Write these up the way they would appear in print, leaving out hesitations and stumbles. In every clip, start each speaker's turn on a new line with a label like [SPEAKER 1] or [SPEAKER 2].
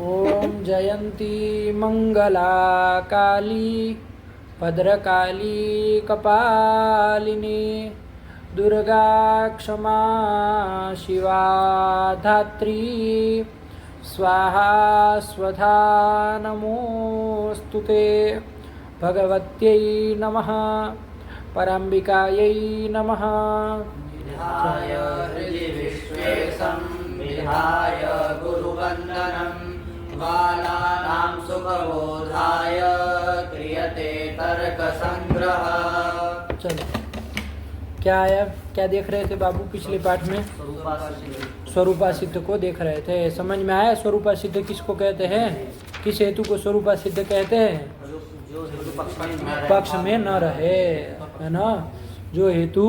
[SPEAKER 1] ओम जयंती मंगला काली भद्रकाली कपालिनी दुर्गा क्षमा शिवा धात्री स्वाहा स्वधा नमोस्तुते भगवत्यै नमः पराम्बिकायै नमः।
[SPEAKER 2] विधाय हृदि विश्वेशं विधाय गुरुवन्दनं बालानां सुखबोधाय क्रियते तर्कसंग्रह।
[SPEAKER 1] चलो, क्या आया? क्या देख रहे थे बाबू पिछले पाठ में? स्वरूपा सिद्ध को देख रहे थे। समझ में आया स्वरूपा सिद्ध किसको कहते हैं? किस हेतु को स्वरूपा सिद्ध कहते हैं? पक्ष में न रहे, है ना? जो हेतु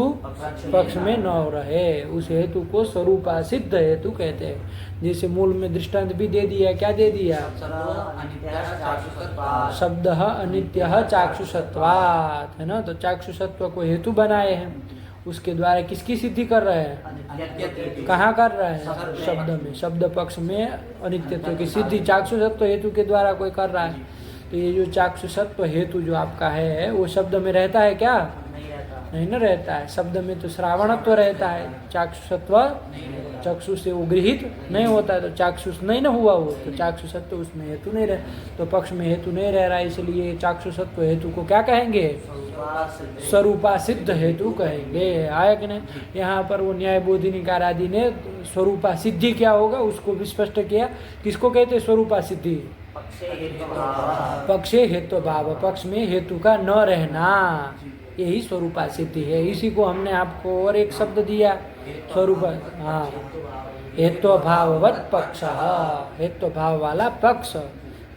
[SPEAKER 1] पक्ष में न रहे उस हेतु को स्वरूपा सिद्ध हेतु कहते हैं। जैसे मूल में दृष्टांत भी दे दिया। क्या दे दिया? शब्द अनित्यः चाक्षुषत्वात्, है ना? तो चाक्षुषत्व को हेतु बनाए हैं, उसके द्वारा किसकी सिद्धि कर रहे हैं? कहाँ कर रहे हैं? शब्द में। शब्द पक्ष में अनित्यत्व की सिद्धि चाक्षुषत्व हेतु के द्वारा कोई कर रहा है। तो ये जो चाक्षुषत्व हेतु जो आपका है वो शब्द में रहता है क्या? नहीं न रहता है। शब्द में तो श्रावणत्व रहता है, चाक्षुषत्व चक्षु से वो गृहित नहीं होता है, तो चाक्षुष नहीं न हुआ वो, तो चाक्षुषत्व उसमें हेतु नहीं रह, तो पक्ष में हेतु नहीं रह रहा है, इसलिए चाक्षुषत्व हेतु को क्या कहेंगे? स्वरूपा सिद्ध हेतु कहेंगे। आया कि नहीं? यहाँ पर वो न्याय बोधिनिकार आदि ने स्वरूपा सिद्धि क्या होगा उसको भी स्पष्ट किया। किसको कहते हैं स्वरूपा सिद्धि? पक्षे हेतु भाव, पक्ष में हेतु का न रहना, यही स्वरूपा सिद्धि है। इसी को हमने आपको और एक शब्द दिया स्वरूप, हाँ, हेतु भाववत पक्ष, हेतु भाव वाला पक्ष।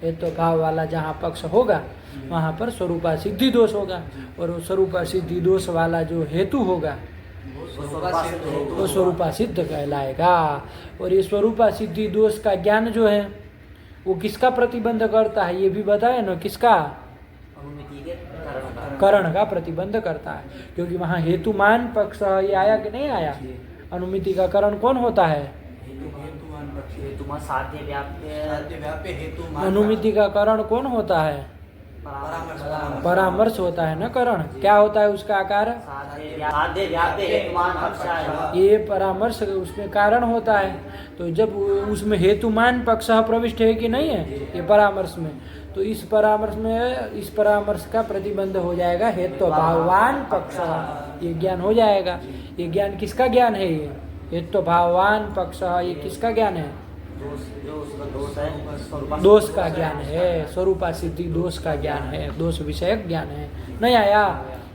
[SPEAKER 1] हेतु भाव वाला जहाँ पक्ष होगा वहाँ पर स्वरूपा सिद्धि दोष होगा, और वो स्वरूपा सिद्धि दोष वाला जो हेतु होगा वो स्वरूपा सिद्ध कहलाएगा। और ये स्वरूपा सिद्धि दोष का ज्ञान जो है वो किसका प्रतिबंध करता है? ये भी बताए ना, किसका? करण का प्रतिबंध करता है, क्योंकि वहाँ हेतुमान पक्ष ये आया कि नहीं आया? अनुमिति का करण कौन होता है? अनुमिति का करण कौन होता है? परामर्श होता है ना करण। क्या होता है उसका आकार? ये परामर्श उसमें कारण होता है। तो जब उसमें हेतुमान पक्ष प्रविष्ट है कि नहीं है ये परामर्श में, तो इस परामर्श का प्रतिबंध हो जाएगा हेतु भाववान पक्ष, ये ज्ञान हो जाएगा। ये ज्ञान किसका ज्ञान है? ये हेतु भाववान पक्ष, ये किसका ज्ञान है? दोष का ज्ञान है, स्वरूपा सिद्धि दोष का ज्ञान है, दोष विषयक ज्ञान है। नहीं आया?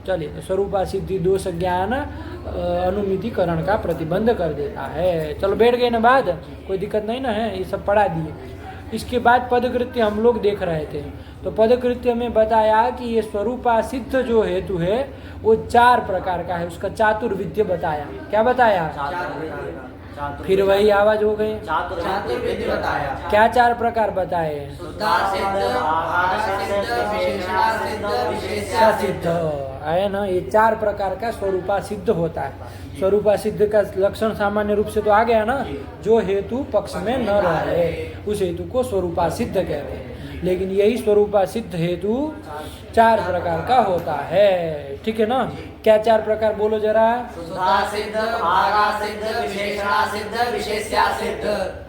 [SPEAKER 1] चलिए, तो स्वरूपा सिद्धि दोष ज्ञान अनुमितिकरण का प्रतिबंध कर देता है। चलो बैठ गए ना बात, कोई दिक्कत नहीं ना है? ये सब पढ़ा दिए। इसके बाद पदकृत्य हम लोग देख रहे थे, तो पदकृत्य में बताया कि ये स्वरूपा सिद्ध जो हेतु है वो 4 प्रकार का है, उसका चातुर्विद्य बताया। क्या बताया? फिर वही आवाज हो गई।
[SPEAKER 2] चातुर्विद्य बताया।
[SPEAKER 1] क्या 4 प्रकार बताए? सिद्ध है ना? ये 4 प्रकार का स्वरूपा सिद्ध होता है। स्वरूपा सिद्ध का लक्षण सामान्य रूप से तो आ गया ना, जो हेतु पक्ष में न रहे उस हेतु को स्वरूपा सिद्ध कहते हैं। लेकिन यही स्वरूपा सिद्ध हेतु 4 प्रकार का होता है, ठीक है ना? क्या 4 प्रकार बोलो जरा?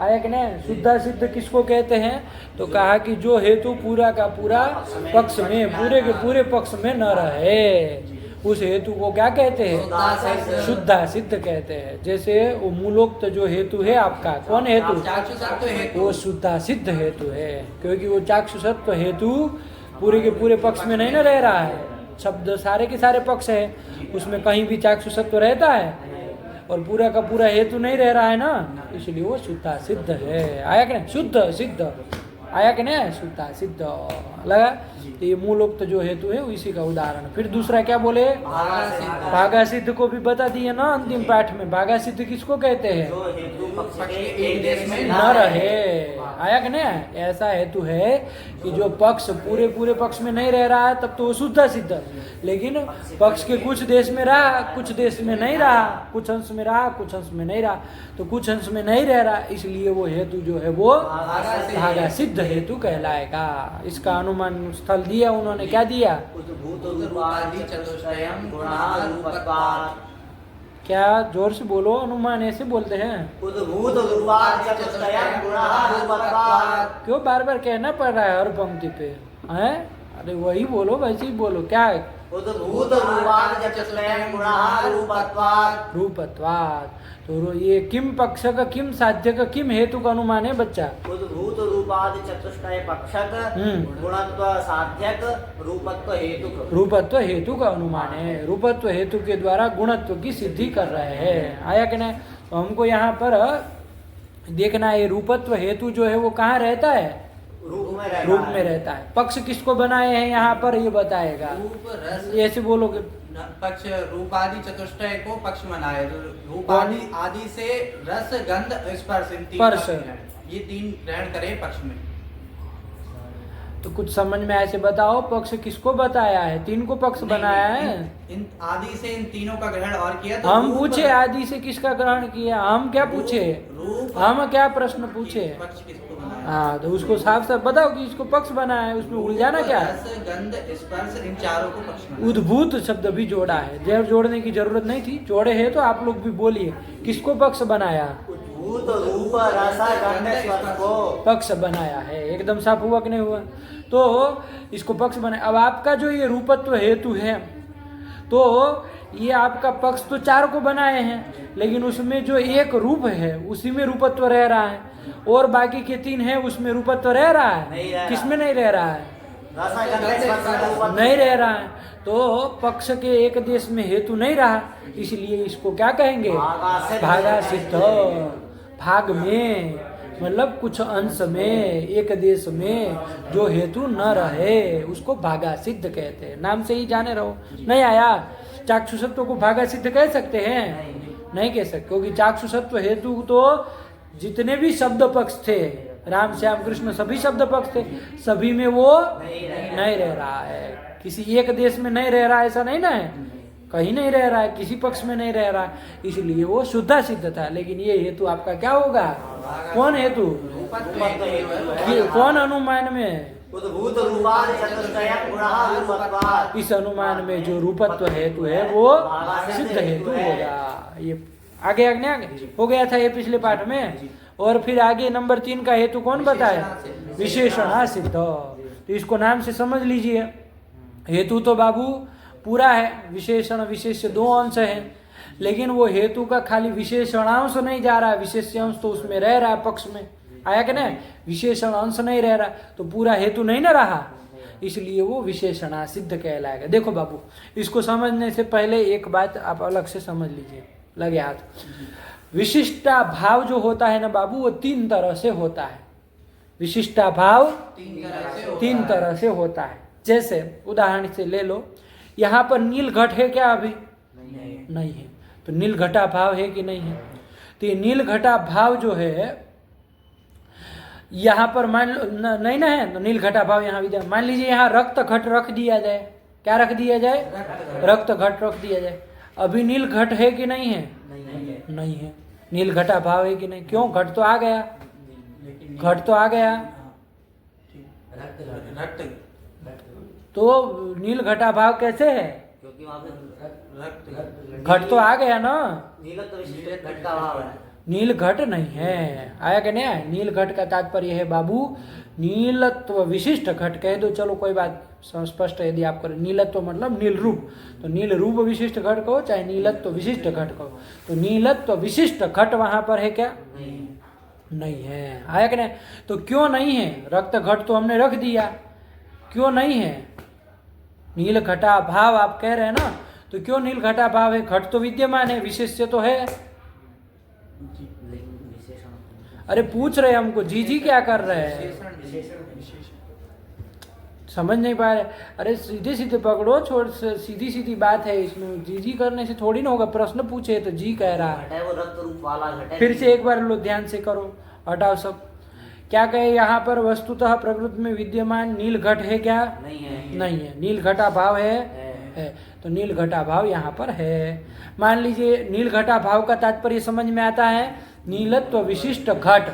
[SPEAKER 1] आया कि नहीं? शुद्धा सिद्ध किसको कहते हैं? तो कहा कि जो हेतु पूरा का पूरा पक्ष में, पूरे के पूरे पक्ष में न रहे उस हेतु को क्या कहते हैं? शुद्धा सिद्ध कहते हैं। जैसे वो मूलोक्त जो हेतु है आपका, कौन हेतु? वो शुद्धा सिद्ध हेतु है, क्योंकि वो चाक्षुषत्व हेतु पूरे के पूरे पक्ष में नहीं न रह रहा है। शब्द सारे के सारे पक्ष है, उसमें कहीं भी चाक्षुषत्व रहता है, और पूरा का पूरा हेतु नहीं रह रहा है ना, इसलिए वो शुद्धा सिद्ध है। आया कि नहीं? शुद्ध सिद्ध आया कि नहीं? शुद्धा सिद्ध लगा। तो ये मूलोक्त जो हेतु है इसी का उदाहरण। फिर दूसरा क्या बोले? भागा सिद्ध को भी बता दिए ना अंतिम पाठ में। भागा सिद्ध किसको कहते हैं?
[SPEAKER 2] पक्ष के एक देश में
[SPEAKER 1] न रहे। आया कि नहीं? ऐसा हेतु है कि जो पक्ष पूरे पूरे पक्ष में नहीं रह रहा है तब तो वो शुद्ध सिद्ध, लेकिन पक्ष के कुछ देश में रहा, कुछ देश में नहीं रहा, कुछ अंश में रहा, कुछ अंश में नहीं रहा, तो कुछ अंश में नहीं रह रहा, इसलिए वो हेतु जो है वो भागा सिद्ध हेतु कहलाएगा। इसका अनुमान स्थल दिया उन्होंने, क्या दिया?
[SPEAKER 2] उद्भूतरूपादि चतुष्टयम् गुणारूपत्वात्।
[SPEAKER 1] क्या? जोर से बोलो, अनुमान ऐसे बोलते हैं।
[SPEAKER 2] उद्भूतरूपादि चतुष्टयम् गुणारूपत्वात्।
[SPEAKER 1] क्यों बार बार कहना पड़ रहा है हर पंक्ति पे? हैं? अरे वही बोलो, वैसे ही बोलो। क्या है?
[SPEAKER 2] उद्भूतरूपादि चतुष्टयम् गुणारूपत्वात्।
[SPEAKER 1] रूपत्वात्। तो ये किम पक्ष का, किम साध्य का, किम हेतु का अनुमान है बच्चा?
[SPEAKER 2] उद्भूत रूपादि चतुष्टय पक्षक गुणत्व साध्यक रूपत्व हेतुक।
[SPEAKER 1] रूपत्व हेतु का अनुमान है। रूपत्व हेतु के द्वारा गुणत्व की सिद्धि कर रहे हैं। आया कि नहीं? तो हमको यहाँ पर देखना है रूपत्व हेतु जो है वो कहाँ रहता है? रूप में रहता है। पक्ष किसको बनाए हैं यहाँ पर ये बताएगा।
[SPEAKER 2] रूप रस
[SPEAKER 1] ऐसे बोलोगे
[SPEAKER 2] पक्ष रूपादि चतुष्टय को पक्ष मनाए। रूपादि आदि से रस गंध स्पर्श इन तीन
[SPEAKER 1] स्पर्श,
[SPEAKER 2] ये तीन ग्रहण करे पक्ष में।
[SPEAKER 1] तो कुछ समझ में ऐसे बताओ, पक्ष किसको बताया है? तीन को पक्ष बनाया है।
[SPEAKER 2] इन आदि से इन तीनों का ग्रहण और किया तो
[SPEAKER 1] हम पूछे आदि से किसका ग्रहण किया? हम क्या पूछे? हम क्या प्रश्न पूछे?
[SPEAKER 2] पक्ष किसको बनाया?
[SPEAKER 1] हाँ, तो उसको साफ साफ बताओ कि इसको पक्ष बनाया है। उसमें उलझाना क्या है?
[SPEAKER 2] रस गंध स्पर्श इन चारों को पक्ष बनाया।
[SPEAKER 1] उद्भूत शब्द भी जोड़ा है, जब जोड़ने की जरूरत नहीं थी, जोड़े है तो आप लोग भी बोलिए किसको पक्ष बनाया?
[SPEAKER 2] उद्भूत रूप रस गंध स्पर्श को
[SPEAKER 1] पक्ष बनाया है। एकदम साफ हुआ कि नहीं हुआ? तो इसको पक्ष बनाया। अब आपका जो ये रूपत्व हेतु है, तो ये आपका पक्ष तो चार को बनाए हैं, लेकिन उसमें जो एक रूप है उसी में रूपत्व रह रहा है, और बाकी के तीन है उसमें रूपत्व रह रहा है। किसमें नहीं रह रहा है? नहीं रह रहा है। तो पक्ष के एक देश में हेतु नहीं रहा, इसलिए इसको क्या कहेंगे? भागा सिद्ध। भाग में मतलब कुछ अंश में, एक देश में जो हेतु न रहे उसको भागा सिद्ध कहते हैं। नाम से ही जाने रहो। नहीं आया? चाक्षुषत्व को भागा सिद्ध कह सकते हैं? नहीं कह सकते, क्योंकि चाक्षुषत्व हेतु तो जितने भी शब्द पक्ष थे, राम श्याम कृष्ण सभी शब्द पक्ष थे, सभी में वो नहीं रह रहा है। किसी एक देश में नहीं रह रहा है ऐसा नहीं ना है, कहीं नहीं रह रहा है, किसी पक्ष में नहीं रह रहा है, इसलिए वो शुद्ध सिद्ध था। लेकिन ये हेतु आपका क्या होगा? कौन हेतु? कौन अनुमान में?
[SPEAKER 2] उद्भूत रूपादि चतुष्टयम् गुणारूपत्वात्।
[SPEAKER 1] इस अनुमान में जो रूपत्व हेतु है वो सिद्ध हेतु होगा। ये आगे आगे हो गया था ये पिछले पाठ में। और फिर आगे नंबर 3 का हेतु कौन बताया? विशेषण सिद्ध। तो इसको नाम से समझ लीजिए। हेतु तो बाबू पूरा है, विशेषण विशेष्य दो अंश है, लेकिन वो हेतु का खाली विशेषणांश नहीं जा रहा है, विशेष्यांश तो उसमें रह रहा है पक्ष में। आया कि नहीं? विशेषण अंश नहीं रह रहा तो पूरा हेतु नहीं ना रहा, इसलिए वो विशेषणा सिद्ध कहलाएगा। देखो बाबू, इसको समझने से पहले एक बात आप अलग से समझ लीजिए, लगे हाथ। विशिष्टा भाव जो होता है ना बाबू, वो 3 तरह से होता है। विशिष्टा भाव 3 तरह से होता है। जैसे उदाहरण से ले लो, यहाँ पर नील घट है क्या? अभी नहीं है। तो नील घटा भाव है कि नहीं है? तो ये नील घटा भाव जो है यहाँ पर मान नहीं ना है, तो नील घटा भाव यहाँ भी। मान लीजिए यहाँ रक्त घट रख दिया जाए। क्या रख दिया जाए? रक्त घट रख दिया जाए। अभी नील घट है कि नहीं है? नहीं है। नील घटा भाव है कि नहीं? क्यों? घट तो आ गया, घट तो आ गया। तो नील घटा भाव कैसे है?
[SPEAKER 2] क्योंकि वहाँ पे
[SPEAKER 1] घट तो आ गया ना।
[SPEAKER 2] नीलत्व विशिष्ट घट का भाव है।
[SPEAKER 1] नील घट नहीं है। आया कि नहीं? नील घट का तात्पर्य है बाबू नीलत्व विशिष्ट घट कह दो, चलो कोई बात स्पष्ट है। यदि आप करें नीलत्व मतलब नील रूप, तो नील रूप विशिष्ट घट कहो चाहे नीलत्व विशिष्ट घट कहो, तो नीलत्व विशिष्ट घट वहां पर है क्या? नहीं है। आया कि नहीं? तो क्यों नहीं है? रक्त घट तो हमने रख दिया, क्यों नहीं है? नील घटा भाव आप कह रहे हैं ना, तो क्यों नील घटा भाव है? घट तो विद्यमान है, विशेष्य तो है। अरे पूछ रहे हमको, जी क्या कर रहे हैं? समझ नहीं पा रहे। अरे सीधे सीधे पकड़ो, छोड़, सीधी सीधी बात है इसमें। जी जी करने से थोड़ी ना होगा। प्रश्न पूछे तो जी कह रहा है।
[SPEAKER 3] घट है वो रक्त रूप वाला घट है।
[SPEAKER 1] फिर से एक बार लो, ध्यान से करो, हटाओ सब। क्या कहे यहाँ पर? वस्तुतः प्रकृति में विद्यमान नील घट है क्या?
[SPEAKER 3] नहीं है।
[SPEAKER 1] नहीं है। नील घटाभाव है। तो नील घटाभाव यहाँ पर है। मान लीजिए नील घटाभाव का तात्पर्य समझ में आता है, नीलत्व विशिष्ट घट।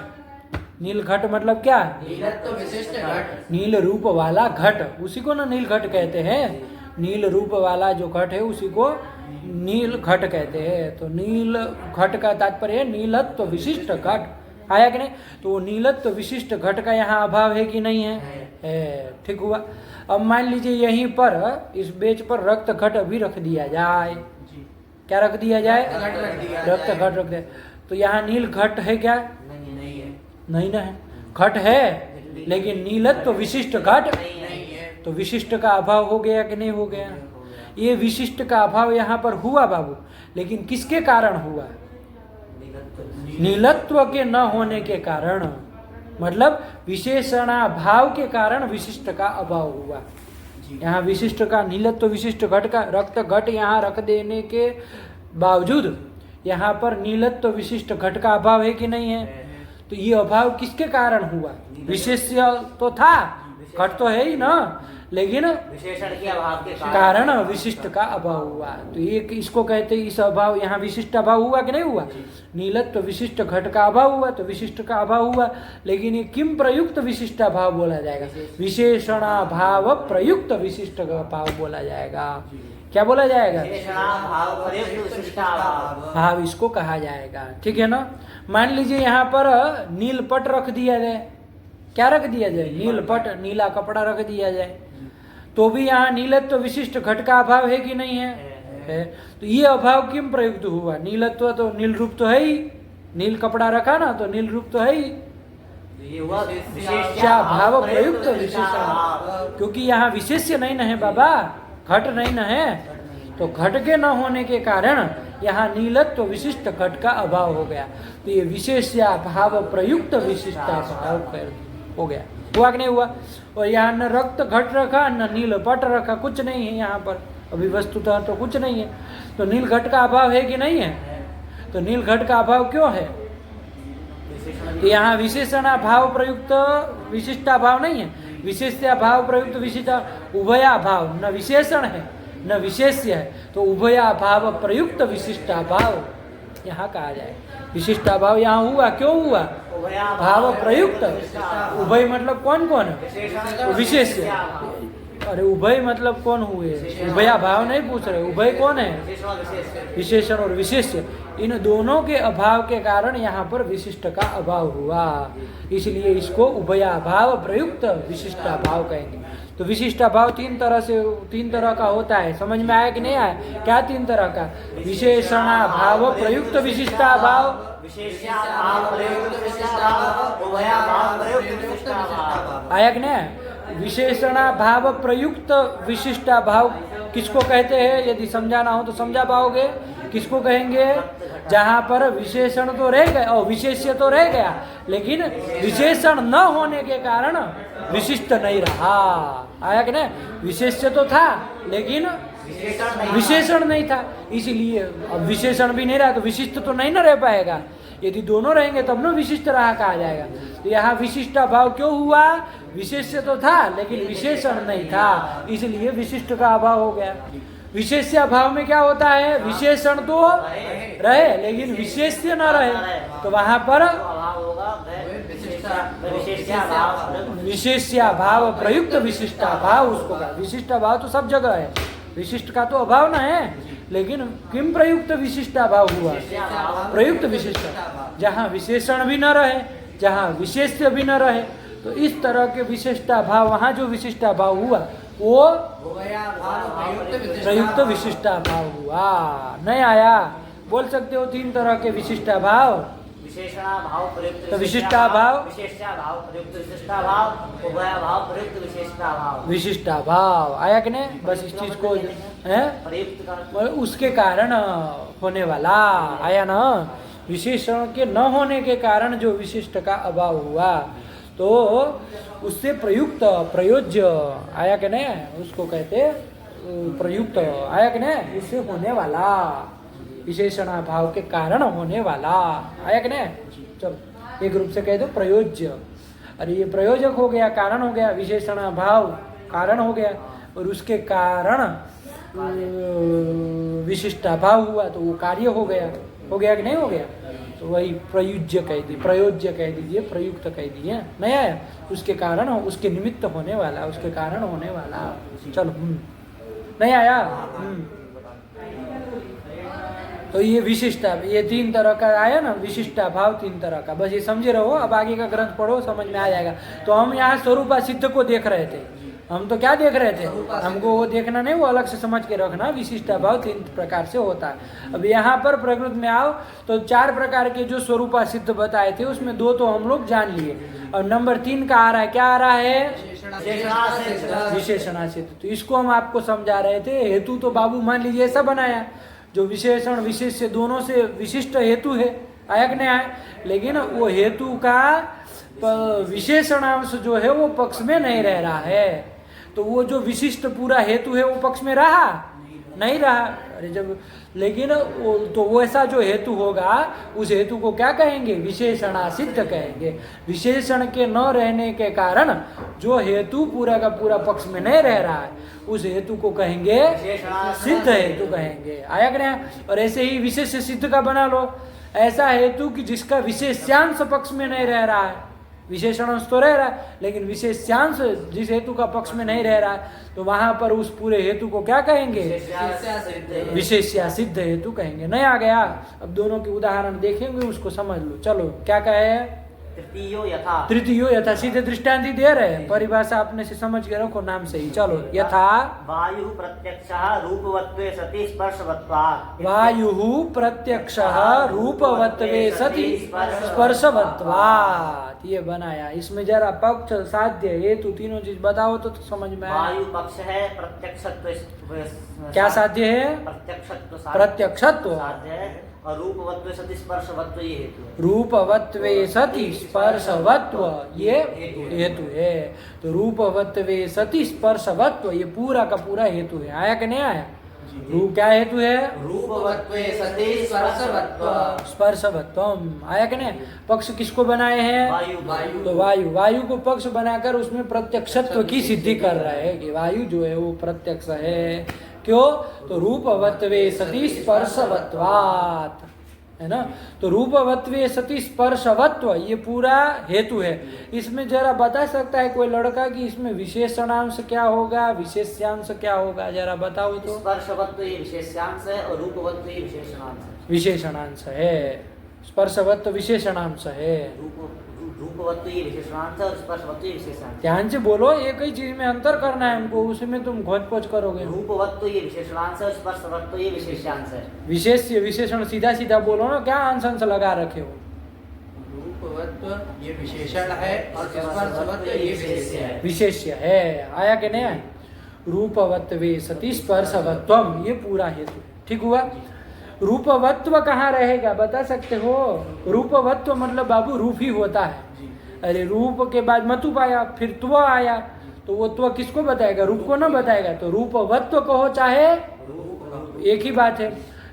[SPEAKER 1] नील घट मतलब क्या?
[SPEAKER 2] नीलत्व विशिष्ट घट।
[SPEAKER 1] नील रूप वाला घट, उसी को ना नील घट कहते हैं। नील रूप वाला जो घट है उसी को नील घट कहते हैं। तो नील घट का तात्पर्य है नीलत्व विशिष्ट घट। आया कि नहीं? तो नीलत्व विशिष्ट घट का यहाँ अभाव है कि नहीं है? ठीक हुआ। अब मान लीजिए यहीं पर इस बेच पर रक्त घट भी रख दिया जाए। क्या रख दिया जाए? रक्त घट रख दिया। तो यहाँ नील घट है क्या?
[SPEAKER 3] नहीं है।
[SPEAKER 1] नहीं ना है। घट है लेकिन नीलत्व विशिष्ट घट
[SPEAKER 2] नहीं है।
[SPEAKER 1] तो विशिष्ट का अभाव हो गया कि नहीं हो गया? ये विशिष्ट का अभाव यहाँ पर हुआ बाबू, लेकिन किसके कारण हुआ? नीलत्व के न होने के कारण, मतलब विशेषणाभाव के कारण विशिष्ट का अभाव हुआ। यहाँ विशिष्ट का, नीलत्व विशिष्ट घट का रक्त घट यहाँ रख देने के बावजूद यहाँ पर नीलत्व विशिष्ट घट का अभाव है कि नहीं है? तो ये अभाव किसके कारण हुआ? विशेष्य तो था, घट तो है ही ना, लेकिन
[SPEAKER 3] विशेषण के अभाव के
[SPEAKER 1] कारण विशिष्ट का अभाव हुआ। तो ये इसको कहते हैं, इस अभाव, यहाँ विशिष्ट अभाव हुआ कि नहीं हुआ? नीलत्व विशिष्ट घट का अभाव हुआ तो विशिष्ट का अभाव हुआ। लेकिन ये किम प्रयुक्त विशिष्ट अभाव बोला जाएगा? विशेषणाभाव प्रयुक्त विशिष्ट अभाव बोला जाएगा। क्या बोला जाएगा?
[SPEAKER 3] विशेषणाभाव प्रयुक्त विशिष्टाभाव।
[SPEAKER 1] भाव इसको कहा जाएगा। ठीक है ना? मान लीजिए यहाँ पर नील पट रख दिया जाए। क्या रख दिया जाए? नील पट, नीला कपड़ा रख दिया जाए, तो भी यहाँ नीलत्व विशिष्ट घट का अभाव है कि नहीं है? है। तो ये अभाव किम प्रयुक्त हुआ? नीलत्व तो नील रूप तो है ही, नील कपड़ा रखा ना तो नील रूप तो है ही।
[SPEAKER 3] ये हुआ
[SPEAKER 1] विशेष्याभाव प्रयुक्त विशेषण, क्योंकि यहाँ विशेष्य नहीं न है बाबा, घट नहीं न है। तो घट के न होने के कारण यहाँ नीलत्व विशिष्ट घट का अभाव हो गया। तो ये विशेष्याभाव प्रयुक्त विशिष्टाभाव हो गया। हुआ कि नहीं हुआ? और यहाँ न रक्त घट रखा न नील पट रखा, कुछ नहीं है यहाँ पर। अभी वस्तुतः तो कुछ नहीं है। तो नील घट का अभाव है कि नहीं है? तो नील घट का अभाव क्यों है? तो यहाँ विशेषणाभाव प्रयुक्त विशिष्टाभाव नहीं है, विशेष्याभाव प्रयुक्त विशिष्टा उभयाभाव, न विशेषण है न विशेष्य है, तो उभयाभाव प्रयुक्त विशिष्टाभाव यहाँ कहा जाए। विशिष्टाभाव यहाँ हुआ, क्यों हुआ? भाव प्रयुक्त। उभय मतलब कौन कौन है? विशेष्य। अरे उभय मतलब कौन हुए? उभया भाव नहीं पूछ रहे, उभय कौन है? विशेषण और विशेष्य, इन दोनों के अभाव के कारण यहाँ पर विशिष्ट का अभाव हुआ। इसलिए इसको उभयाभाव प्रयुक्त विशिष्टाभाव कहेंगे। तो विशिष्टाभाव तीन तरह का होता है। समझ में आया कि नहीं आया? क्या तीन तरह का? विशेषणाभाव प्रयुक्त विशिष्टाभाव, आया कि नहीं? विशेषणाभाव प्रयुक्त विशिष्टाभाव किसको कहते हैं? यदि समझाना हो तो समझा पाओगे। किसको कहेंगे? जहाँ पर विशेषण तो रह गया और विशेष्य तो रह गया, लेकिन विशेषण न होने के कारण विशिष्ट नहीं रहा। आया कि नहीं? विशेष्य तो था लेकिन विशेषण नहीं था, इसलिए अब विशेषण भी नहीं रहा तो विशिष्ट तो नहीं न रह पाएगा। यदि दोनों रहेंगे तब न विशिष्ट रहा कहा जाएगा। तो यहाँ विशिष्ट अभाव क्यों हुआ? विशेष्य तो था लेकिन विशेषण नहीं था, इसलिए विशिष्ट का अभाव हो गया। विशेष्य अभाव में क्या होता है? विशेषण तो रहे लेकिन विशेष्य न रहे, तो वहां पर विशेष्याभाव प्रयुक्त विशिष्टाभाव उसको कहा। विशिष्टाभाव तो सब जगह है, विशिष्ट का तो अभाव न है, लेकिन किम प्रयुक्त विशिष्टाभाव हुआ? प्रयुक्त विशिष्ट, जहाँ विशेषण भी न रहे, जहाँ विशेष्य भी न रहे, तो इस तरह के विशिष्टाभाव, वहाँ जो विशिष्टाभाव हुआ वो प्रयुक्त विशिष्टाभाव हुआ। नहीं आया? बोल सकते हो तीन तरह के विशिष्टाभाव।
[SPEAKER 3] विशेषणाभाव प्रयुक्त
[SPEAKER 1] तो विशिष्टाभाव,
[SPEAKER 3] विशेष्याभाव प्रयुक्त विशिष्टाभाव, उभयाभाव प्रयुक्त विशेषताभाव।
[SPEAKER 1] विशिष्टाभाव आया कि नहीं? बस इस चीज को है
[SPEAKER 3] प्रयुक्त का
[SPEAKER 1] उसके कारण होने वाला आया ना। विशेषण के न होने के कारण जो विशिष्ट का अभाव हुआ, तो उससे प्रयुक्त प्रयोज्य आया कि नहीं आया, उसको कहते प्रयुक्त आया कि नहीं, उससे होने वाला विशेषणा भाव के कारण होने वाला आया कि नहीं। चलो एक रूप से कह दो प्रयोज्य। अरे ये प्रयोजक हो गया, कारण हो गया, विशेषणा भाव कारण हो गया, और उसके कारण विशिष्टा भाव हुआ तो वो कार्य हो गया कि नहीं हो गया। तो वही प्रयुज्य कह दी, प्रयोज्य कह दीजिए, प्रयुक्त कह दीजिए, नहीं आया, उसके कारण उसके निमित्त होने वाला, उसके कारण होने वाला। चलो नहीं आया। तो ये विशिष्टा, ये 3 तरह का आया ना, विशिष्टा भाव 3 तरह का, बस ये समझे रहो। अब आगे का ग्रंथ पढ़ो, समझ में आ जाएगा। तो हम यहाँ स्वरूपा सिद्ध को देख रहे थे, हम तो क्या देख रहे थे, हमको वो देखना नहीं, वो अलग से समझ के रखना। विशिष्टा भाव 3 प्रकार से होता है। अब यहाँ पर प्रकृत में आओ तो 4 प्रकार के जो स्वरूपा सिद्ध बताए थे उसमें 2 तो हम लोग जान लिए, और नंबर 3 का आ रहा है, क्या आ रहा है, विशेषणा सिद्ध। तो इसको हम आपको समझा रहे थे। हेतु तो बाबू मान लीजिए ऐसा बनाया, जो विशेषण विशेष दोनों से विशिष्ट हेतु है, आया कि नहीं आया, लेकिन वो हेतु का विशेषणांश जो है वो पक्ष में नहीं रह रहा है। तो वो जो विशिष्ट पूरा हेतु है वो पक्ष में रहा नहीं रहा। अरे जब लेकिन तो वो ऐसा जो हेतु होगा उस हेतु को क्या कहेंगे, विशेषणा सिद्ध कहेंगे। विशेषण के न रहने के कारण जो हेतु पूरा का पूरा पक्ष में नहीं रह रहा है उस हेतु को कहेंगे सिद्ध हेतु कहेंगे, आया कि नहीं। और ऐसे ही विशेष सिद्ध का बना लो, ऐसा हेतु कि जिसका विशेष्यांश पक्ष में नहीं रह रहा है, विशेषणांश तो रह रहा है लेकिन विशेष्यांश जिस हेतु का पक्ष में नहीं रह रहा है, तो वहां पर उस पूरे हेतु को क्या कहेंगे, विशेष्या सिद्ध हेतु कहेंगे। नहीं आ गया। अब दोनों के उदाहरण देखेंगे, उसको समझ लो। चलो क्या कहे, तृतीयो यथा, सीधे दृष्टांति दे रहे हैं, परिभाषा अपने से समझ के रखो नाम से ही। चलो यथा
[SPEAKER 3] वायु प्रत्यक्षः रूपवत्वे सति स्पर्शवत्वात्,
[SPEAKER 1] वायु प्रत्यक्षः रूपवत्वे सति स्पर्शवत्वात्, ये बनाया। इसमें जरा पक्ष साध्य हेतु तीनों चीज बताओ तो समझ में आए।
[SPEAKER 3] वायु पक्ष है, प्रत्यक्षत्व
[SPEAKER 1] क्या साध्य है, प्रत्यक्षत्व
[SPEAKER 3] साध्य है, और रूपवत्वे सति स्पर्शवत्व ये हेतु है।
[SPEAKER 1] रूपवत्वे सति स्पर्शवत्व ये हेतु है। तो रूपवत्वे सति स्पर्शवत्व ये पूरा का पूरा हेतु है, आया कि नहीं आया। रूप क्या हेतु है,
[SPEAKER 2] रूपवत्वे सति स्पर्शवत्व,
[SPEAKER 1] स्पर्शवत्वम, आया कि नहीं। पक्ष किसको बनाए हैं,
[SPEAKER 3] वायु।
[SPEAKER 1] तो वायु को पक्ष बनाकर उसमें प्रत्यक्षत्व की सिद्धि कर रहा है कि वायु जो है वो प्रत्यक्ष है। क्यों, तो रूपवत्वे सति स्पर्शवत्वात्, है ना। तो रूपवत्वे सति स्पर्शवत्व ये पूरा हेतु है। इसमें जरा बता सकता है कोई लड़का कि इसमें विशेषणांश क्या होगा, विशेष्यांश क्या होगा, जरा बताओ तो।
[SPEAKER 3] स्पर्शवत्व ये विशेष्यांश है और रूपवत्व ये विशेषणांश है।
[SPEAKER 1] विशेषणांश है, स्पर्शवत्व विशेषणांश है,
[SPEAKER 3] रूपवत्व ये विशेषणांश और स्पर्शवत्व ये विशेषांश।
[SPEAKER 1] ध्यान से बोलो, एक ही चीज में अंतर करना है हमको, उसमें तुम घोच पोच करोगे।
[SPEAKER 3] रूपवत्व ये विशेषणांश और स्पर्शवत्व ये विशेषांश है।
[SPEAKER 1] विशेष विशेषण सीधा सीधा बोलो ना, क्या अंश लगा रखे हो।
[SPEAKER 2] रूपवत्व ये विशेषण है और स्पर्शवत्व ये विशेष्य है।
[SPEAKER 1] विशेष्य है, आया कि नहीं आया। रूपवत्वे सति स्पर्शवत्वम ये पूरा हेतु, ठीक हुआ। रूपवत्व कहाँ रहेगा बता सकते हो। रूपवत्व मतलब बाबू रूप ही होता है। अरे रूप के बाद मतुप आया, फिर त्व आया, तो वो त्व किसको बताएगा, रूप को ना बताएगा। तो रूपवत्व कहो चाहे एक ही बात है,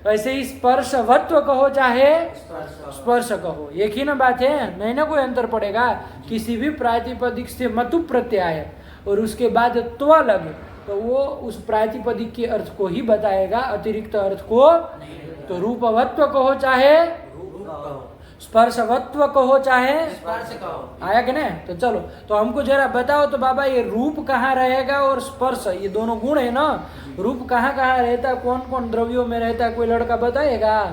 [SPEAKER 1] वैसे ही स्पर्शवत्व कहो चाहे स्पर्श कहो, एक ही ना बात है, नहीं ना कोई अंतर पड़ेगा। किसी भी प्रातिपदिक से मतुप प्रत्यय आए और उसके बाद त्व लगे तो वो उस प्रातिपदिक के अर्थ को ही बताएगा, अतिरिक्त अर्थ को। तो रूपवत्व कहो चाहे स्पर्शवत्व कहो चाहे
[SPEAKER 2] स्पर्श कहो,
[SPEAKER 1] आया कि नहीं। तो चलो, तो हमको जरा बताओ तो बाबा, ये रूप कहाँ रहेगा और स्पर्श, ये दोनों गुण है ना। रूप कहाँ कहाँ रहता है, कौन कौन द्रव्यों में रहता है, कोई लड़का बताएगा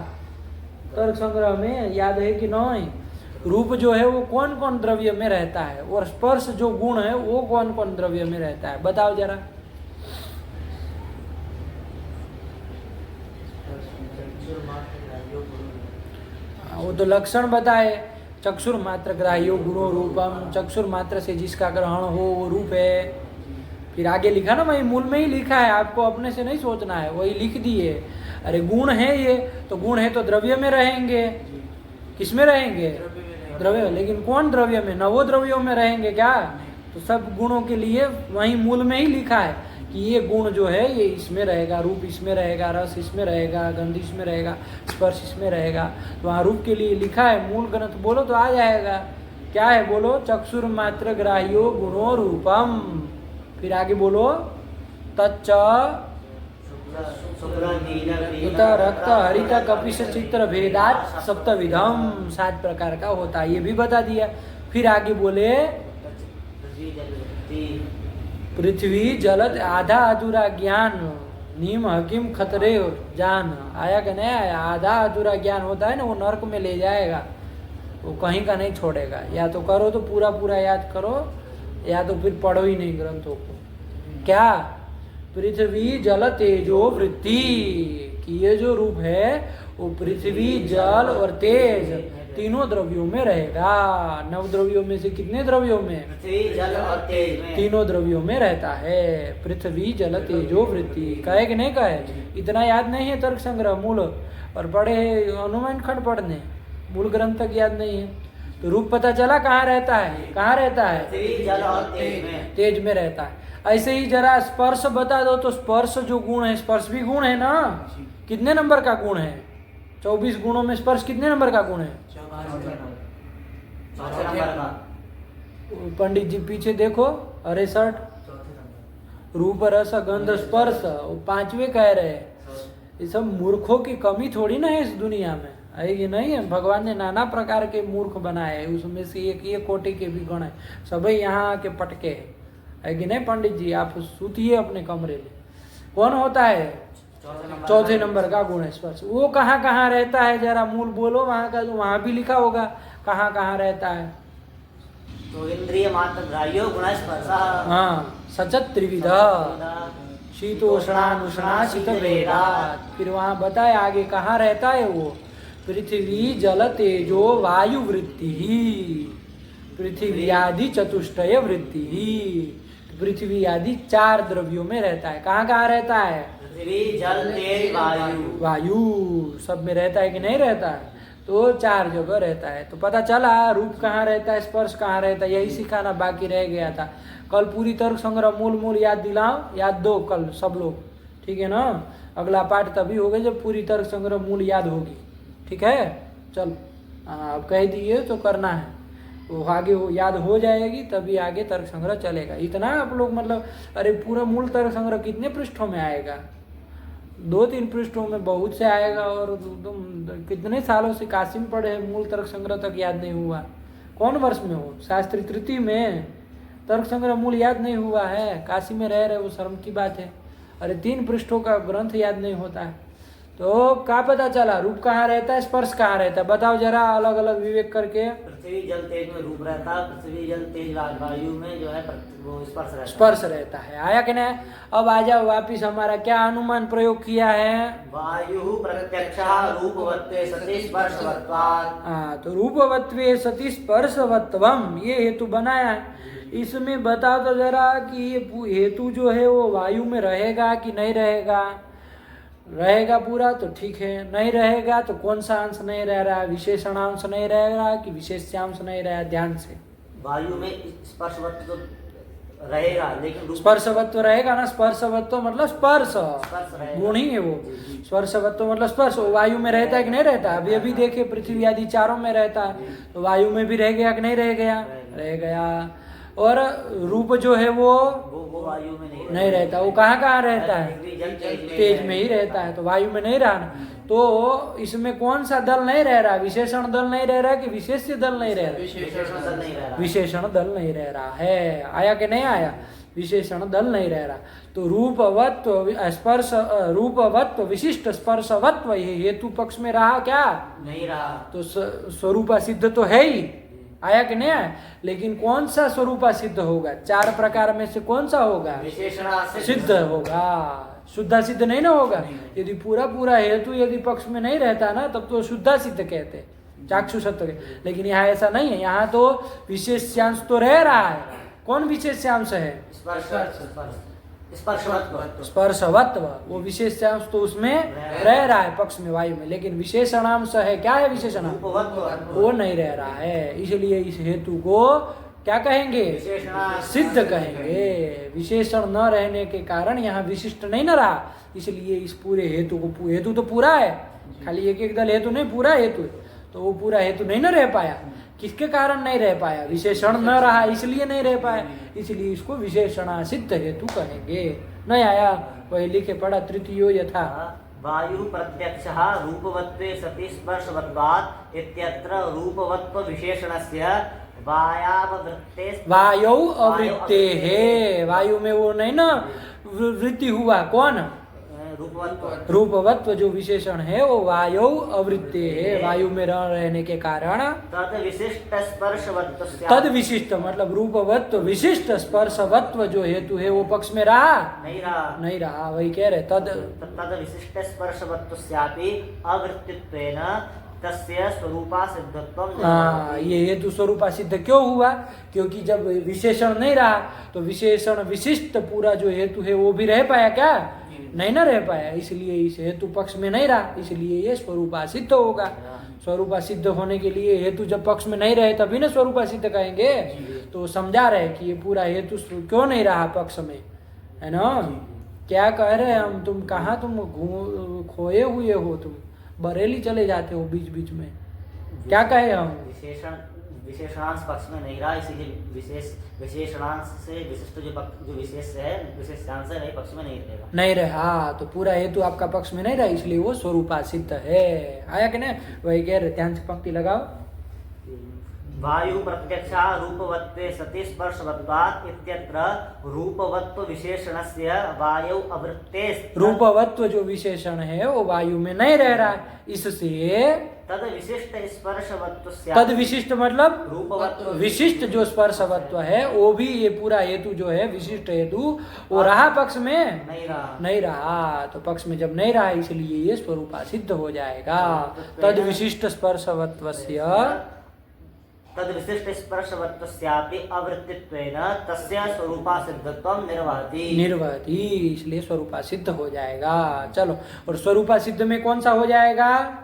[SPEAKER 1] तर्क संग्रह में, याद है कि नहीं। रूप जो है वो कौन कौन द्रव्य में रहता है और स्पर्श जो गुण है वो कौन कौन द्रव्य में रहता है, बताओ जरा। वो तो लक्षण बताए, चक्षुर मात्र ग्राह्यो गुणो रूपम, चक्षुर मात्र से जिसका ग्रहण हो वो रूप है। फिर आगे लिखा ना, वही मूल में ही लिखा है, आपको अपने से नहीं सोचना है, वही लिख दिए। अरे गुण है ये, तो गुण है तो द्रव्य में रहेंगे, किस में रहेंगे, द्रव्य, लेकिन कौन द्रव्य में? नवो द्रव्यों में रहेंगे क्या? तो सब गुणों के लिए वहीं मूल में ही लिखा है कि ये गुण जो है ये इसमें रहेगा, रूप इसमें रहेगा, रस इसमें रहेगा, गंध इसमें रहेगा, स्पर्श इसमें रहेगा। तो वहाँ रूप के लिए लिखा है, मूल ग्रंथ बोलो तो आ जाएगा। क्या है बोलो? चक्षुर मात्र ग्राह्यो गुणो रूपम। फिर आगे बोलो, तच्च रक्त हरित कपिश चित्र भेदात सप्तविधम, 7 प्रकार का होता है, ये भी बता दिया। फिर आगे बोले, पृथ्वी जलद आधा अधूरा ज्ञान नीम हकीम खतरे जान। आया कि नहीं आया? आधा अधूरा ज्ञान होता है ना, वो नरक में ले जाएगा, वो कहीं का नहीं छोड़ेगा। या तो करो तो पूरा पूरा याद करो, या तो फिर पढ़ो ही नहीं ग्रंथों को। क्या? पृथ्वी जल तेजो वृत्ति, कि ये जो रूप है वो पृथ्वी जल और तेज तीनों द्रव्यों में रहेगा। 9 द्रव्यों में से कितने द्रव्यों में?
[SPEAKER 3] पृथ्वी जल और तेज में,
[SPEAKER 1] तीनों द्रव्यों में रहता है। पृथ्वी जल तेजो वृत्ति, कहे कि नहीं कहे? इतना याद नहीं है तर्क संग्रह मूल, और पढ़े अनुमान खंड पढ़ने, मूल ग्रंथ तक याद नहीं है। तो रूप पता चला कहाँ रहता है? कहाँ रहता है?
[SPEAKER 3] पृथ्वी जल और तेज में,
[SPEAKER 1] तेज में रहता है। ऐसे ही जरा स्पर्श बता दो तो स्पर्श जो गुण है, स्पर्श भी गुण है ना? कितने नंबर का गुण है? 24 गुणों में स्पर्श कितने नंबर का गुण है?
[SPEAKER 3] चौथे नंबर का।
[SPEAKER 1] पंडित जी पीछे देखो, अरे शर्ट, रूप रस गंध स्पर्श, वो 5वें कह रहे हैं। ये सब मूर्खों की कमी थोड़ी ना है इस दुनिया में, है कि नहीं है? भगवान ने नाना प्रकार के मूर्ख बनाए हैं, उसमें से एक ये कोटि के भी गण है, सभी यहाँ आके पटके है कि नहीं? पंडित जी आप सूतिए अपने कमरे में। कौन होता है? चौथे नंबर का गुण है स्पर्श। वो कहाँ कहाँ रहता है जरा मूल बोलो, वहाँ का तो वहाँ भी लिखा होगा कहाँ कहाँ रहता है।
[SPEAKER 3] तो इंद्रिय मात्र ग्राह्यो गुण स्पर्श,
[SPEAKER 1] हाँ, सचत त्रिविधा शीतोष्णानुष्णा शीत वेदात। फिर वहाँ बताए आगे कहाँ रहता है वो? पृथ्वी जल तेजो वायु वृत्ति ही, पृथ्वी आदि चतुष्टय वृत्ति ही। पृथ्वी आदि 4 द्रव्यों में रहता है। कहाँ कहाँ रहता है?
[SPEAKER 3] पृथ्वी जल तेज वायु,
[SPEAKER 1] वायु सब में रहता है कि नहीं रहता है? तो 4 जगह रहता है। तो पता चला रूप कहाँ रहता है, स्पर्श कहाँ रहता है, यही सिखाना बाकी रह गया था। कल पूरी तर्क संग्रह मूल याद दिलाओ, याद दो कल सब लोग, ठीक है ना? अगला पाठ तभी होगा जब पूरी तर्क संग्रह मूल याद होगी, ठीक है? चल अब कह दिए तो करना है, वो आगे हो याद हो जाएगी तभी आगे तर्क संग्रह चलेगा। इतना आप लोग मतलब, अरे पूरा मूल तर्क संग्रह कितने पृष्ठों में आएगा? 2-3 पृष्ठों में बहुत से आएगा। और तुम कितने सालों से काशी में पढ़े, मूल तर्क संग्रह तक याद नहीं हुआ? कौन वर्ष में हो? शास्त्री तृतीय में तर्क संग्रह मूल याद नहीं हुआ है? काशी में रह रहे वो शर्म की बात है। अरे 3 पृष्ठों का ग्रंथ याद नहीं होता है तो क्या पता चला रूप कहाँ रहता है, स्पर्श कहाँ रहता है? बताओ जरा अलग अलग विवेक करके।
[SPEAKER 3] पृथ्वी जल तेज में रूप रहता है, पृथ्वी जल तेज वायु में जो है वो स्पर्श रहता है।
[SPEAKER 1] स्पर्श रहता है। आया कि नहीं? अब आ जाओ वापिस, हमारा क्या अनुमान प्रयोग किया है?
[SPEAKER 3] वायु प्रत्यक्षा रूपवत्वे सति स्पर्शवत्वात्।
[SPEAKER 1] हाँ, तो रूपवत्वे सति स्पर्शवत्वम ये हेतु बनाया है। इसमें बताओ तो जरा कि ये हेतु जो है वो वायु में रहेगा कि नहीं रहेगा? रहेगा पूरा तो ठीक है, नहीं रहेगा तो कौन सा अंश नहीं रह रहा? विशेषणांश नहीं रह रहा कि विशेष्यांश नहीं रहा? ध्यान से।
[SPEAKER 3] वायु में स्पर्शवत्व तो रहेगा, लेकिन
[SPEAKER 1] स्पर्शवत्व रहेगा ना? स्पर्शवत्व मतलब स्पर्श गुण ही है वो। स्पर्शवत्व मतलब स्पर्श वायु में रहता है कि नहीं रहता? अभी अभी देखिए पृथ्वी आदि 4 में रहता है, तो वायु में भी रह गया कि नहीं रह गया? रह गया। और रूप जो है वो
[SPEAKER 3] वायु में
[SPEAKER 1] नहीं रहता। वो कहाँ कहाँ रहता है? तेज में ही रहता है, तो वायु में नहीं रहा। तो इसमें कौन सा दल नहीं रह रहा? विशेषण दल नहीं रह रहा कि विशेष्य दल नहीं रह रहा? विशेषण दल नहीं रह रहा है। आया कि नहीं आया? विशेषण दल नहीं रह रहा। तो रूपवत्व स्पर्श, रूपवत्व विशिष्ट स्पर्शवत्व ये हेतु पक्ष में रहा क्या?
[SPEAKER 3] नहीं रहा।
[SPEAKER 1] तो स्वरूपा सिद्ध तो है ही। आया कि नहीं आया? लेकिन कौन सा स्वरूपा सिद्ध होगा? 4 प्रकार में से कौन सा होगा? सिद्ध होगा। शुद्धा सिद्ध नहीं ना होगा। यदि पूरा हेतु यदि पक्ष में नहीं रहता ना तब तो शुद्धा सिद्ध कहते, चाक्षुषत्व के। लेकिन यहाँ ऐसा नहीं है, यहाँ तो विशेष्यांश तो रह रहा है। कौन विशेष्यांश है?
[SPEAKER 3] स्पर्शवत्व।
[SPEAKER 1] स्पर्शवत्व, वो विशेषांश तो उसमें रह रहा है पक्ष में वायु में, लेकिन विशेषणांश है, क्या है विशेषणांश,
[SPEAKER 3] रूपवत्व।
[SPEAKER 1] वो नहीं रह रहा है। इसलिए इस हेतु को क्या कहेंगे, सिद्ध कहेंगे। विशेषण न रहने के कारण यहाँ विशिष्ट नहीं न रहा, इसलिए इस पूरे हेतु को, हेतु तो पूरा है, खाली एक एक दल हेतु नहीं, पूरा हेतु है, तो वो पूरा हेतु नहीं न रह पाया। किसके कारण नहीं रह पाया, विशेषण न रहा इसलिए नहीं रह पाया, इसलिए इसको विशेषणासिद्ध हेतु कहेंगे। नहीं आया, वही लिखे पड़ा तृतीयो यथा
[SPEAKER 3] वायु प्रत्यक्षः रूपवत्वे सति स्पर्शवत्वात् इत्यत्र रूपवत्व विशेषणस्य वायाववृत्ते
[SPEAKER 1] वायौ अवृत्ते है, वायु में वो नहीं ना वृत्ति हुआ, कौन,
[SPEAKER 3] रूपवत्व।
[SPEAKER 1] रूपवत्व जो विशेषण है वो वायु अवृत्ति है, वायु में रहने के कारण
[SPEAKER 3] तद विशिष्ट स्पर्शवत्व
[SPEAKER 1] तद विशिष्ट मतलब रूपवत्व विशिष्ट स्पर्शवत्व जो हेतु है वो पक्ष में रहा नहीं रहा, वही कह रहे
[SPEAKER 3] तद विशिष्ट स्पर्शवत्वस्यापि अवृत्तित्वेन तस्य स्वरूपा सिद्धत्वम।
[SPEAKER 1] हाँ, ये हेतु स्वरूपा सिद्ध क्यों हुआ, क्योंकि जब विशेषण नहीं रहा तो विशेषण विशिष्ट पूरा जो हेतु है वो भी रह पाया क्या, नहीं ना रह पाया, इसलिए इस हेतु पक्ष में नहीं रहा, इसलिए ये स्वरूपा सिद्ध होगा। स्वरूपा सिद्ध होने के लिए हेतु जब पक्ष में नहीं रहे तभी ना स्वरूपा सिद्ध कहेंगे। तो समझा रहे कि ये पूरा हेतु क्यों नहीं रहा पक्ष में, है ना। क्या कह रहे हैं हम, तुम कहाँ तुम खोए हुए हो, तुम बरेली चले जाते हो बीच बीच में, क्या कहे हम,
[SPEAKER 3] विशेषणांश पक्ष में नहीं रहा, इसीलिए विशेषणांश से विशिष्ट जो विशेष है, विशेषांश है नहीं, पक्ष में नहीं
[SPEAKER 1] रहा, तो पूरा हेतु आपका पक्ष में नहीं रहा, इसलिए वो स्वरूपा सिद्ध है। आया कि नहीं, वही कह रहे, ध्यान से पंक्ति लगाओ।
[SPEAKER 3] वायु प्रत्यक्षा रूपवत्वे सति स्पर्शवत्वात् इत्यत्र रूपवत्व विशेषणस्य वायु अवृत्ते,
[SPEAKER 1] रूपवत्व जो विशेषण है वो वायु में नहीं रह रहा है, इससे
[SPEAKER 3] तद विशिष्ट स्पर्शवत्व,
[SPEAKER 1] तद विशिष्ट मतलब
[SPEAKER 3] रूपवत्व
[SPEAKER 1] विशिष्ट जो स्पर्शवत्व है वो भी, ये पूरा हेतु जो है विशिष्ट हेतु वो रहा पक्ष में नहीं रहा, तो पक्ष में जब नहीं रहा इसलिए ये स्वरूपा सिद्ध हो जाएगा। तद विशिष्ट स्पर्शवत्वस्य
[SPEAKER 3] तद विशिष्ट स्पर्शवत्वस्यापि अवृत्तित्वेन तस्य स्वरूपा सिद्धत्वं निर्वहति,
[SPEAKER 1] इसलिए स्वरूपा सिद्ध हो जाएगा। चलो, और स्वरूपा सिद्ध में कौन सा हो जाएगा,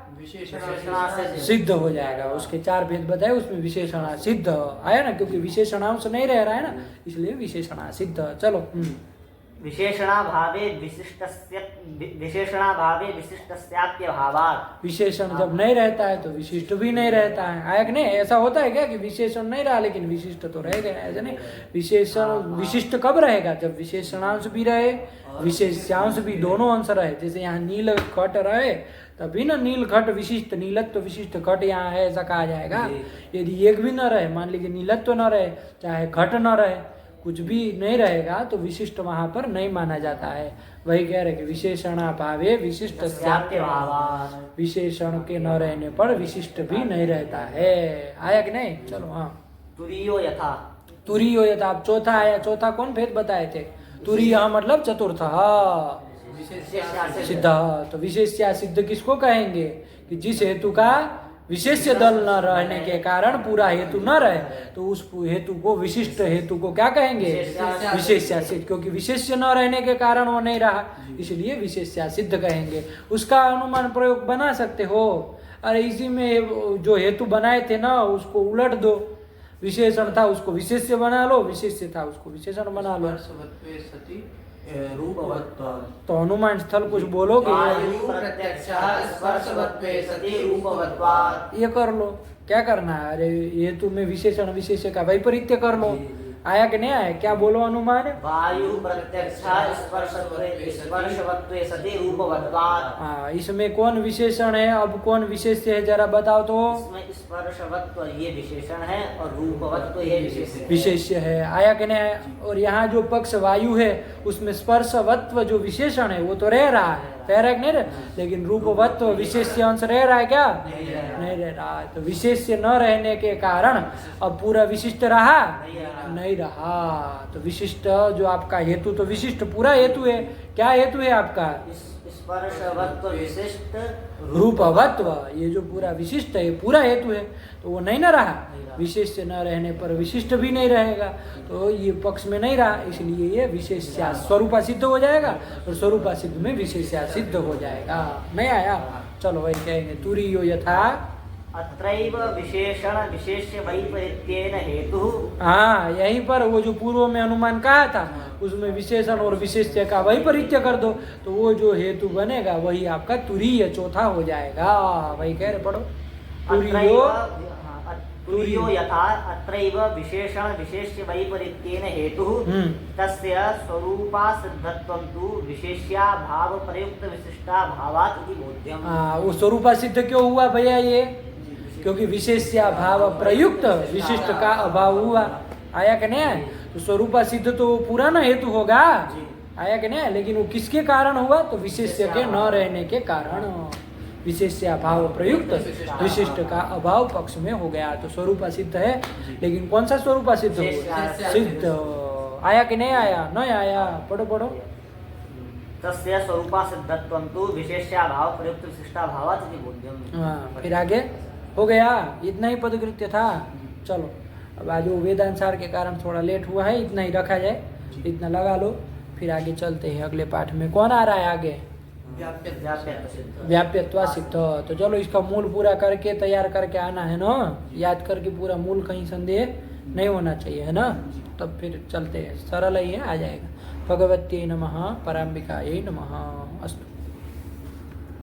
[SPEAKER 1] सिद्ध हो जाएगा। उसके चार भेद बताए, उसमें विशेषणा सिद्ध आया ना, क्योंकि विशेषणांश नहीं रह रहा है ना, इसलिए विशेषणा सिद्ध। चलो,
[SPEAKER 3] विशेषणाभावे विशिष्टस्याप्यभावात्, विशेषण
[SPEAKER 1] जब नहीं रहता है तो विशिष्ट भी नहीं रहता है। आया कि नहीं, ऐसा होता है क्या कि विशेषण नहीं रहा लेकिन विशिष्ट तो रह गया, ऐसा नहीं। विशेषण विशिष्ट कब रहेगा, जब विशेषणांश भी रहे विशेषांश भी, दोनों अंश रहे। जैसे यहाँ नील घट रहे तभी ना नील घट विशिष्ट, नीलत्व विशिष्ट घट यहाँ है ऐसा कहा जाएगा। यदि एक भी न रहे, मान लीजिए नीलत्व न रहे, चाहे घट न रहे, कुछ भी नहीं रहेगा तो विशिष्ट वहां पर नहीं माना जाता है। वही कह रहे कि विशेषणाभावे विशिष्ट, विशेषण के न रहने पर विशिष्ट भी नहीं रहता है। आया कि नहीं। चलो, हाँ,
[SPEAKER 3] तुरीयो यथा,
[SPEAKER 1] तुरीयो यथा। अब चौथा आया, चौथा कौन भेद बताए थे, तुरीय मतलब चतुर्थ सिद्ध। तो विशेष्या सिद्ध किसको कहेंगे कि जिस हेतु का विशेष्य दल न रहने के कारण पूरा हेतु न रहे तो उस हेतु को, विशिष्ट हेतु को क्या कहेंगे, विशेष्या सिद्ध, क्योंकि विशेष्य न रहने के कारण वो नहीं रहा, इसलिए विशेष्या सिद्ध कहेंगे। उसका अनुमान प्रयोग बना सकते हो, अरे इसी में जो हेतु बनाए थे ना उसको उलट दो, विशेषण था उसको विशेष्य बना लो, विशेष्य था उसको विशेषण बना लो। तो अनुमान स्थल कुछ बोलोगे, ये कर लो, क्या करना है, अरे ये तुम्हें विशेषण विशेष्य का वैपरीत्य कर लो। आया कि नहीं आया, क्या बोलो अनुमान,
[SPEAKER 3] वायु प्रत्यक्ष स्पर्शवत्वे सति रूपवत्वात्।
[SPEAKER 1] हाँ, इसमें कौन विशेषण है, अब कौन विशेष्य है जरा बताओ तो।
[SPEAKER 3] इसमें स्पर्शवत्व ये विशेषण है और रूपवत्व ये
[SPEAKER 1] विशेष्य है। आया कि नहीं आया। और यहाँ जो पक्ष वायु है उसमें स्पर्शवत्व जो विशेषण है वो तो रह रहा है, रह रहा है नहीं रह, लेकिन रूपवत्व विशेष्य अंश रह रहा है क्या, नहीं रह रहा है। तो विशेष्य न रहने के कारण अब पूरा विशिष्ट रहा नहीं रहा। तो विशिष्ट जो आपका हेतु, तो विशिष्ट पूरा हेतु है, क्या हेतु है आपका,
[SPEAKER 3] स्पर्शवत्व विशिष्ट
[SPEAKER 1] रूपवत्व, ये जो पूरा विशिष्ट है, पूरा हेतु है, तो वो नहीं न रहा, विशेष से न रहने पर विशिष्ट भी नहीं रहेगा, तो ये पक्ष में नहीं रहा, इसलिए ये विशेष्या स्वरूपा सिद्ध हो जाएगा और स्वरूपा सिद्ध में विशेष्या सिद्ध हो जाएगा। नहीं आया? चलो वही कहेंगे, तुरीयो यथा
[SPEAKER 3] अत्रैव विशेषण विशेष्य वैपरीत्येन हेतु।
[SPEAKER 1] हाँ, यहीं पर वो जो पूर्व में अनुमान कहा था उसमें विशेषण और विशेष्य का वैपरीत्य कर दो, तो वो जो हेतु बनेगा वही आपका तुरीय चौथा हो जाएगा। वही कह रहे, पढ़ो।
[SPEAKER 3] तुरीयो यथा अत्रैव विशेषण विशेष्य वैपरीत्येन हेतुः तस्य स्वरूपा सिद्धत्वं तु विशेष्या भाव प्रयुक्त विशिष्टा भावात् इति बोध्यम्।
[SPEAKER 1] वो स्वरूपा सिद्ध क्यों हुआ भैया? ये क्योंकि विशेष्या भाव प्रयुक्त विशिष्ट का अभाव हुआ। आया कि नहीं? तो स्वरूपा सिद्ध तो पुराना हेतु होगा, आया कि नहीं? लेकिन वो किसके कारण हुआ? तो विशेष्य के न रहने के कारण, विशेष्या भाव प्रयुक्त विशिष्ट का अभाव पक्ष में हो गया, तो स्वरूपा सिद्ध है। लेकिन कौन सा स्वरूपा सिद्ध हुआ? सिद्ध। आया कि नहीं आया? नहीं आया, पढ़ो पढ़ो।
[SPEAKER 3] तस्य स्वरूपा सिद्धत्वं तु विशेष्या भाव प्रयुक्त विशिष्टा भावात् इति बोध्यम्।
[SPEAKER 1] हाँ, फिर आगे हो गया, इतना ही पदकृत्य था। चलो अब आज वो वेदांसार के कारण थोड़ा लेट हुआ है, इतना ही रखा जाए, इतना लगा लो, फिर आगे चलते हैं अगले पाठ में। कौन आ रहा है आगे? व्याप्यत्वा सिद्ध। तो चलो इसका मूल पूरा करके तैयार करके आना है ना, याद करके पूरा मूल, कहीं संदेह नहीं होना चाहिए, है ना? तब फिर चलते हैं, सरल ही है, आ जाएगा। भगवत्यै नमः, पराम्बिकायै नमः। अस्तु।